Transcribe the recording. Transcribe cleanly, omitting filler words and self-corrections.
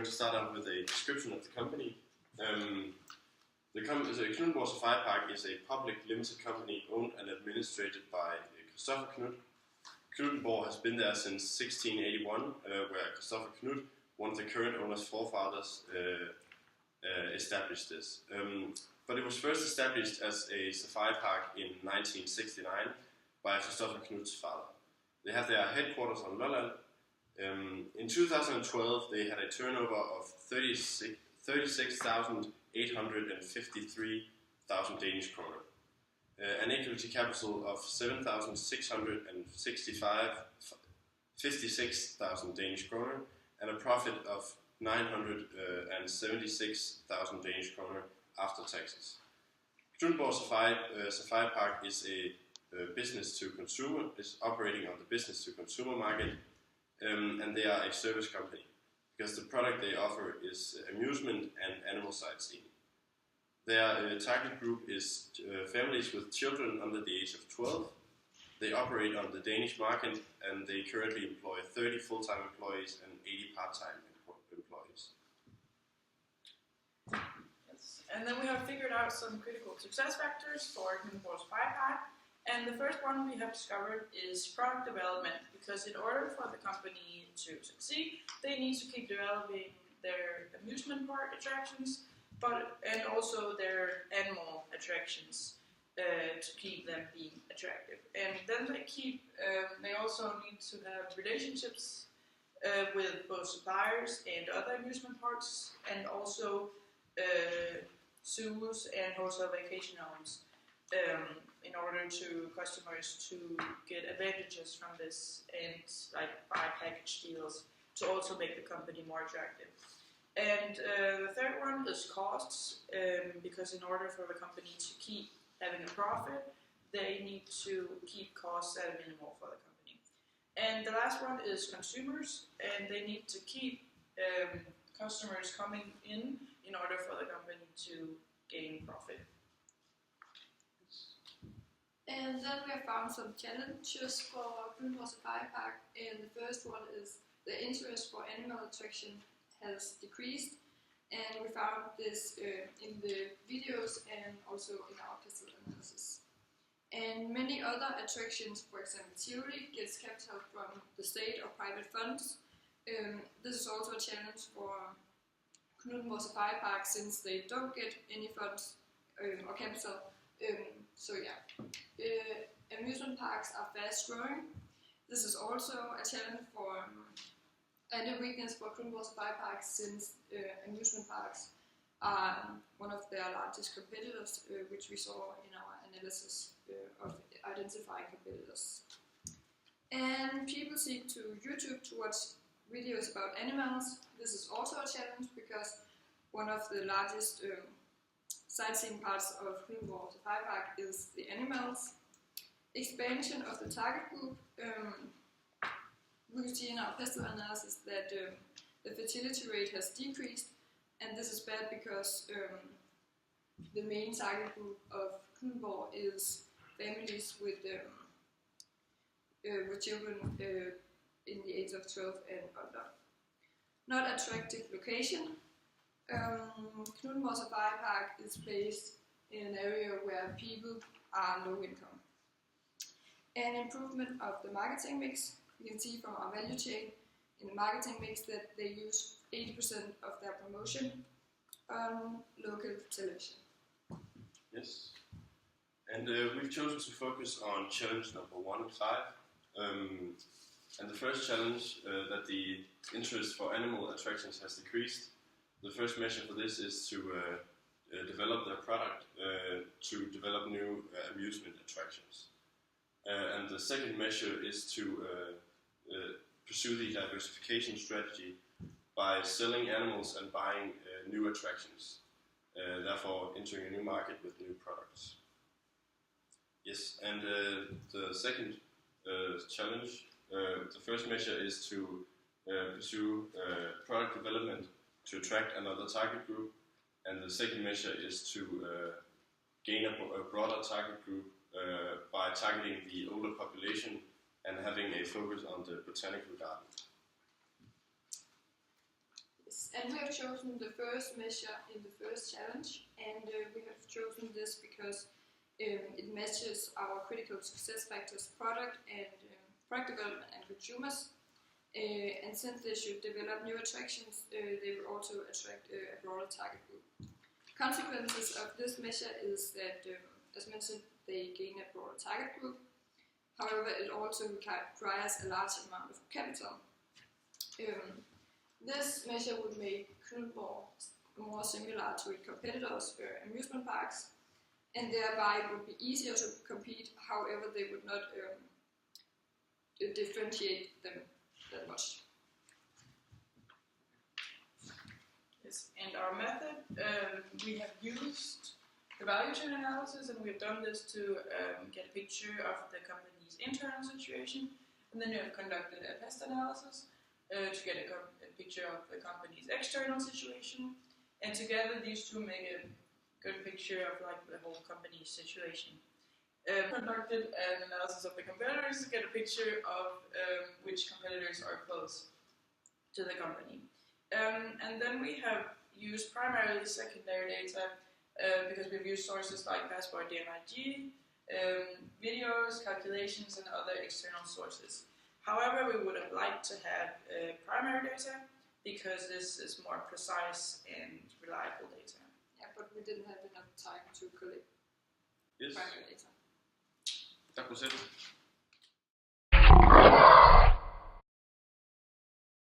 to start out with a description of the company. The Knuthenborg Safari Park is a public limited company owned and administered by Christopher Knuth. Knuthenborg has been there since 1681, where Christopher Knuth, one of the current owner's forefathers, established this. But it was first established as a safari park in 1969 by Christopher Knuth's father. They have their headquarters on Lolland. In 2012, they had a turnover of 36,853 Danish kroner, an equity capital of 7,656,000 Danish kroner, and a profit of 976,000 Danish kroner after taxes. Knuthenborg Safari Park is a business to consumer, is operating on the business to consumer market, and they are a service company because the product they offer is amusement and animal sightseeing. Their target group is families with children under the age of 12. They operate on the Danish market and they currently employ 30 full-time employees and 80 part-time employees. Yes. And then we have figured out some critical success factors for Knuthenborg Safari Park. And the first one we have discovered is product development, because in order for the company to succeed, they need to keep developing their amusement park attractions, and also their animal attractions to keep them being attractive. And then they also need to have relationships with both suppliers and other amusement parks, and also zoos and hotel vacation homes. In order to customers to get advantages from this and like buy package deals to also make the company more attractive. And the third one is costs, because in order for the company to keep having a profit, they need to keep costs at a minimum for the company. And the last one is consumers, and they need to keep customers coming in order for the company to gain profit. And then we have found some challenges for Knuthenborg Safari Park, and the first one is the interest for animal attraction has decreased, and we found this in the videos and also in our capital analysis. And many other attractions, for example Tivoli, gets capital from the state or private funds. This is also a challenge for Knuthenborg Safari Park since they don't get any funds or capital. Amusement parks are fast growing. This is also a challenge for and a weakness for Knuthenborg Safari Park since amusement parks are one of their largest competitors, which we saw in our analysis of identifying competitors. And people seek to YouTube to watch videos about animals. This is also a challenge because one of the largest sightseeing parts of Knuthenborg Safari Park is the animals. Expansion of the target group. We can see in our pestle analysis that the fertility rate has decreased, and this is bad because the main target group of Knuthenborg is families with children in the age of 12 and under. Not attractive location. Knuthenborg Safari Park is placed in an area where people are low income. An improvement of the marketing mix. You can see from our value chain in the marketing mix that they use 80% of their promotion on local television. Yes. And we've chosen to focus on challenge number 1 and 5. And the first challenge, that the interest for animal attractions has decreased. The first measure for this is to develop their product, to develop new amusement attractions. And the second measure is to pursue the diversification strategy by selling animals and buying new attractions, therefore entering a new market with new products. Yes, and the second challenge, the first measure is to pursue product development to attract another target group, and the second measure is to gain a broader target group by targeting the older population and having a focus on the botanical garden. Yes. And we have chosen the first measure in the first challenge, and we have chosen this because it matches our critical success factors: product and product development and consumers. And since they should develop new attractions, they will also attract a broader target group. Consequences of this measure is that, as mentioned, they gain a broader target group. However, it also requires a large amount of capital. This measure would make Kronborg more similar to its competitors, amusement parks, and thereby it would be easier to compete. However, they would not differentiate them that much. Yes, and our method, we have used the value chain analysis, and we've done this to get a picture of the company's internal situation, and then we have conducted a pest analysis to get a picture of the company's external situation, and together these two make a good picture of like the whole company's situation. Conducted an analysis of the competitors to get a picture of which competitors are close to the company. And then we have used primarily secondary data because we've used sources like Passport DMIG, videos, calculations, and other external sources. However, we would have liked to have primary data because this is more precise and reliable data. Yeah, but we didn't have enough time to collect Yes. primary data. That was it.